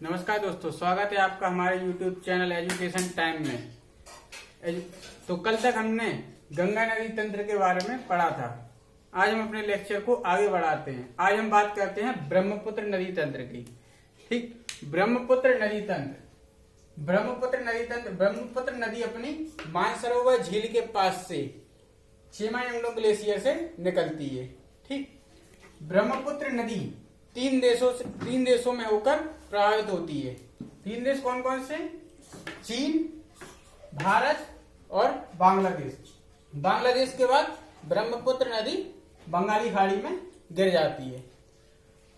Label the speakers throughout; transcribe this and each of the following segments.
Speaker 1: नमस्कार दोस्तों, स्वागत है आपका हमारे YouTube चैनल एजुकेशन टाइम में। तो कल तक हमने गंगा नदी तंत्र के बारे में पढ़ा था। आज हम अपने लेक्चर को आगे बढ़ाते हैं। आज हम बात करते हैं ब्रह्मपुत्र नदी तंत्र की। ठीक, ब्रह्मपुत्र नदी तंत्र। ब्रह्मपुत्र नदी अपनी मानसरोवर झील के पास से चिमायंगडोंग ग्लेशियर से निकलती है। ठीक, ब्रह्मपुत्र नदी तीन देशों में होकर प्रभावित होती है। तीन देश कौन कौन से? चीन, भारत और बांग्लादेश। बांग्लादेश के बाद ब्रह्मपुत्र नदी बंगाली खाड़ी में गिर जाती है।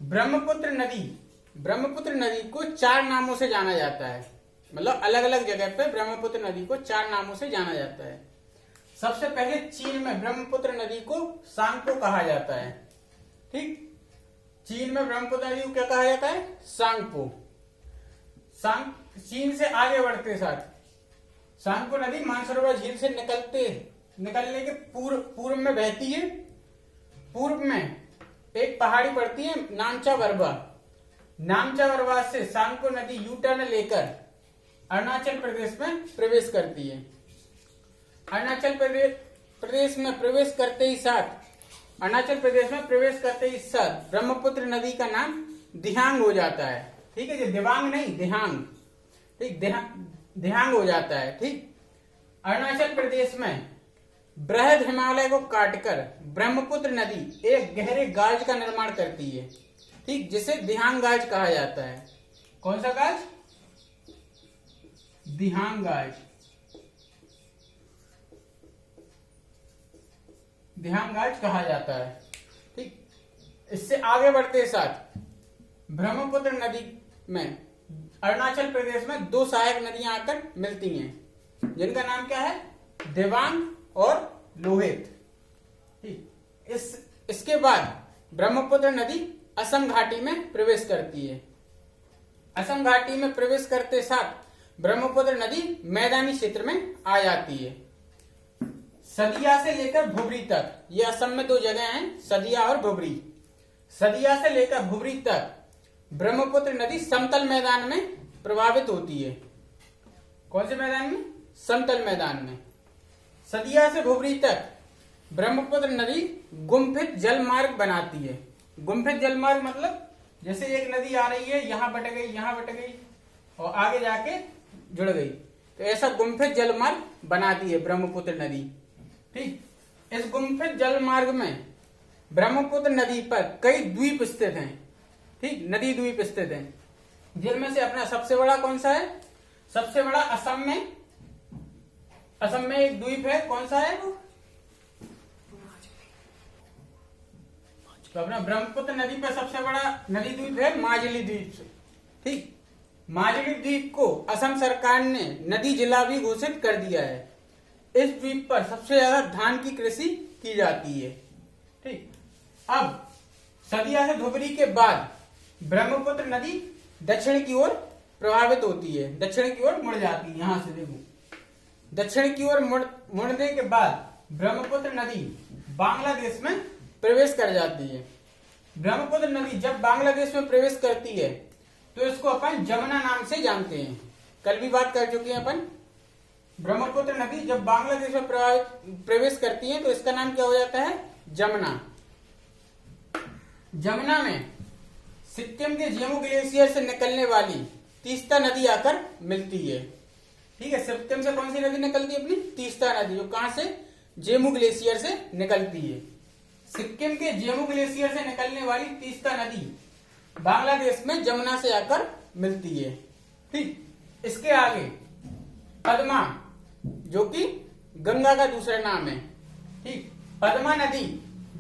Speaker 1: ब्रह्मपुत्र नदी को चार नामों से जाना जाता है। मतलब अलग अलग जगह पे ब्रह्मपुत्र नदी को चार नामों से जाना जाता है। सबसे पहले चीन में ब्रह्मपुत्र नदी को सांगपो कहा जाता है। ठीक, चीन में ब्रह्मपुत्र नदी को क्या कहा जाता है? सांगपो। चीन से आगे बढ़ते साथ सांगपो नदी मानसरोवर झील से निकलने के पूर्व में बहती है। पूर्व में एक पहाड़ी पड़ती है नामचा वरवा से सांगपो नदी यू टर्न लेकर अरुणाचल प्रदेश में प्रवेश करती है। अरुणाचल प्रदेश में प्रवेश करते ही साथ ब्रह्मपुत्र नदी का नाम दिहांग हो जाता है। ठीक है, दिवांग नहीं, दिहांग। ठीक, दिहांग हो जाता है। ठीक, अरुणाचल प्रदेश में बृहद हिमालय को काटकर ब्रह्मपुत्र नदी एक गहरे गाज का निर्माण करती है। ठीक, जिसे दिहांग गाज कहा जाता है। कौन सा गाज? दिहांग गाज। दिहांग गाज कहा जाता है। ठीक, इससे आगे बढ़ते साथ ब्रह्मपुत्र नदी में अरुणाचल प्रदेश में दो सहायक नदियां आकर मिलती हैं, जिनका नाम क्या है? दिबांग और लोहित। ठीक, इसके बाद ब्रह्मपुत्र नदी असम घाटी में प्रवेश करती है। असम घाटी में प्रवेश करते साथ ब्रह्मपुत्र नदी मैदानी क्षेत्र में आ जाती है। सदिया से लेकर भुबरी तक, ये असम में दो जगह हैं, सदिया और भुबरी। सदिया से लेकर भुबरी तक ब्रह्मपुत्र नदी समतल मैदान में प्रभावित होती है। कौन से मैदान में? समतल मैदान में। सदिया से भुबरी तक ब्रह्मपुत्र नदी गुम्फित जलमार्ग बनाती है। गुम्फित जलमार्ग मतलब जैसे एक नदी आ रही है, यहां बट गई और आगे जाके जुड़ गई, तो ऐसा गुम्फित जलमार्ग बनाती है ब्रह्मपुत्र नदी। ठीक, इस गुम्फित जलमार्ग में ब्रह्मपुत्र नदी पर कई द्वीप स्थित हैं। ठीक, नदी द्वीप स्थित हैं, जिनमें से अपना सबसे बड़ा कौन सा है? सबसे बड़ा असम में एक द्वीप है। कौन सा है वो? तो अपना ब्रह्मपुत्र नदी पर सबसे बड़ा नदी द्वीप है माजुली द्वीप। ठीक, माजुली द्वीप को असम सरकार ने नदी जिला भी घोषित कर दिया है। इस द्वीप पर सबसे ज्यादा धान की कृषि की जाती है। ठीक, अब सदिया से धुबरी के बाद ब्रह्मपुत्र नदी दक्षिण की ओर प्रभावित होती है, दक्षिण की ओर मुड़ जाती है। यहां से देखो, दक्षिण की ओर मुड़ने के बाद ब्रह्मपुत्र नदी बांग्लादेश में प्रवेश कर जाती है। ब्रह्मपुत्र नदी जब बांग्लादेश में प्रवेश करती है तो इसको अपन जमुना नाम से जानते हैं। कल भी बात कर चुके हैं अपन। ब्रह्मपुत्र नदी जब बांग्लादेश में प्रवेश करती है तो इसका नाम क्या हो जाता है? जमुना। जमुना में सिक्किम के जेमू ग्लेशियर से निकलने वाली तीस्ता नदी आकर मिलती है। ठीक है, सिक्किम से कौन सी नदी निकलती है? अपनी तीस्ता नदी, जो कहां से? जेमू ग्लेशियर से निकलती है। सिक्किम के जेमू ग्लेशियर से निकलने वाली तीस्ता नदी बांग्लादेश में जमुना से आकर मिलती है। ठीक, इसके आगे पद्मा, जो कि गंगा का दूसरा नाम है। ठीक, पद्मा नदी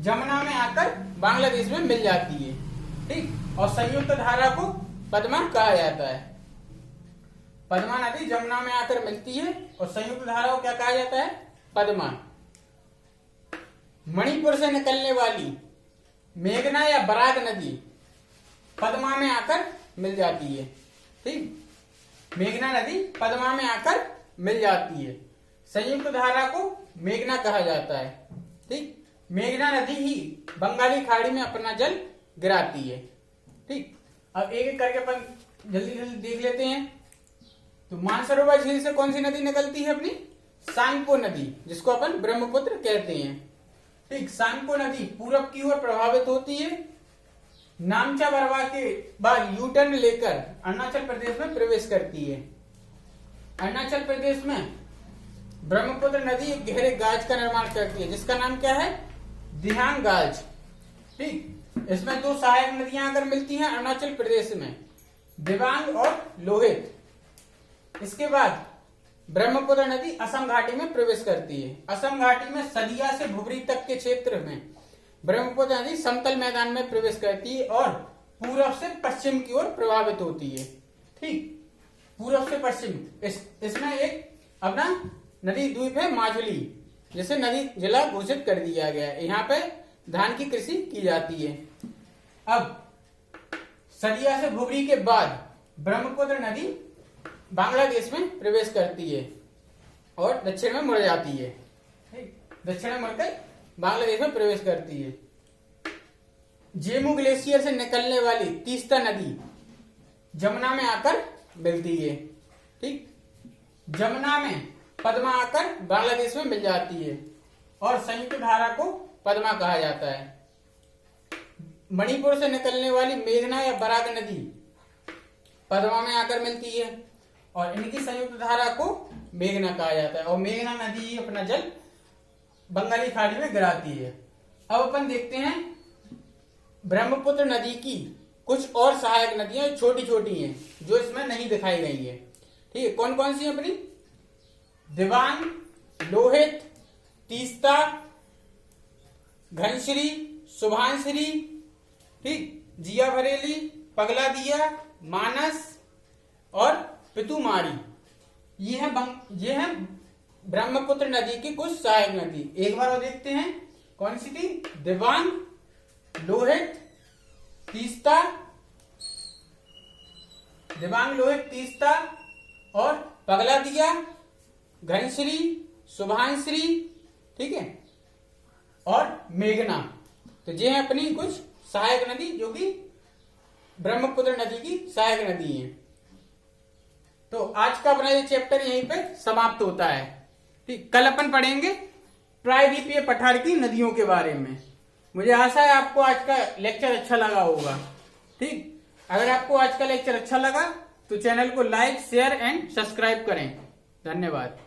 Speaker 1: जमुना में आकर बांग्लादेश में मिल जाती है। ठीक, और संयुक्त धारा को पद्मा कहा जाता है। पद्मा नदी जमुना में आकर मिलती है और संयुक्त धारा को क्या कहा जाता है? पद्मा। मणिपुर से निकलने वाली मेघना या बराक नदी पद्मा में आकर मिल जाती है। ठीक, मेघना नदी पद्मा में आकर मिल जाती है। संयुक्त धारा को मेघना कहा जाता है। ठीक, मेघना नदी ही बंगाली खाड़ी में अपना जल गिराती है। ठीक, अब एक एक करके अपन जल्दी जल्दी देख लेते हैं। तो मानसरोवर झील से कौन सी नदी निकलती है अपनी? सांगपो नदी, जिसको अपन ब्रह्मपुत्र कहते हैं। ठीक, सांगपो नदी पूरब की ओर प्रभावित होती है, नामचा बरवा के बाद यू टर्न लेकर अरुणाचल प्रदेश में प्रवेश करती है। अरुणाचल प्रदेश में ब्रह्मपुत्र नदी एक गहरे गाज का निर्माण करती है, जिसका नाम क्या है? दिहांग गाज। ठीक, इसमें दो सहायक नदियां आकर मिलती हैं अरुणाचल प्रदेश में, दिबांग और लोहित। इसके बाद ब्रह्मपुत्र नदी असम घाटी में प्रवेश करती है। असम घाटी में सदिया से भुबरी तक के क्षेत्र में ब्रह्मपुत्र नदी समतल मैदान में प्रवेश करती है और पूर्व से पश्चिम की ओर प्रभावित होती है। ठीक, पूर्व से पश्चिम। इसमें एक अपना नदी द्वीप है माजुली, जिसे नदी जिला घोषित कर दिया गया है। यहाँ पे धान की कृषि की जाती है। अब सदिया से भुबरी के बाद ब्रह्मपुत्र नदी बांग्लादेश में प्रवेश करती है और दक्षिण में मुड़ जाती है। दक्षिण में मुड़कर बांग्लादेश में प्रवेश करती है। जेमू ग्लेशियर से निकलने वाली तीस्ता नदी जमुना में आकर मिलती है। ठीक, जमुना में पद्मा आकर बांग्लादेश में मिल जाती है और संयुक्त धारा को पद्मा कहा जाता है। मणिपुर से निकलने वाली मेघना या बराक नदी पद्मा में आकर मिलती है और इनकी संयुक्त धारा को मेघना कहा जाता है और मेघना नदी अपना जल बंगाली खाड़ी में गिराती है। अब अपन देखते हैं ब्रह्मपुत्र नदी की कुछ और सहायक नदियां छोटी छोटी हैं जो इसमें नहीं दिखाई गई है। ठीक है, कौन कौन सी है अपनी? दिबांग, लोहित, तीस्ता, घनश्री, सुभानश्री, ठीक, जिया भरेली, पगला दिया, मानस और पितुमारी। ये है ब्रह्मपुत्र नदी की कुछ सहायक नदी। एक बार और देखते हैं कौन सी थी? दिबांग, लोहित, तीस्ता, दिबांग, लोहित, तीस्ता और पगला दिया, घनश्री, सुभानश्री, ठीक है, और मेघना। तो ये है अपनी कुछ सहायक नदी जो कि ब्रह्मपुत्र नदी की सहायक नदी है। तो आज का अपना ये चैप्टर यहीं पे समाप्त होता है। ठीक, कल अपन पढ़ेंगे प्रायद्वीपीय पठार की नदियों के बारे में। मुझे आशा है आपको आज का लेक्चर अच्छा लगा होगा। ठीक, अगर आपको आज का लेक्चर अच्छा लगा तो चैनल को लाइक, शेयर एंड सब्सक्राइब करें। धन्यवाद।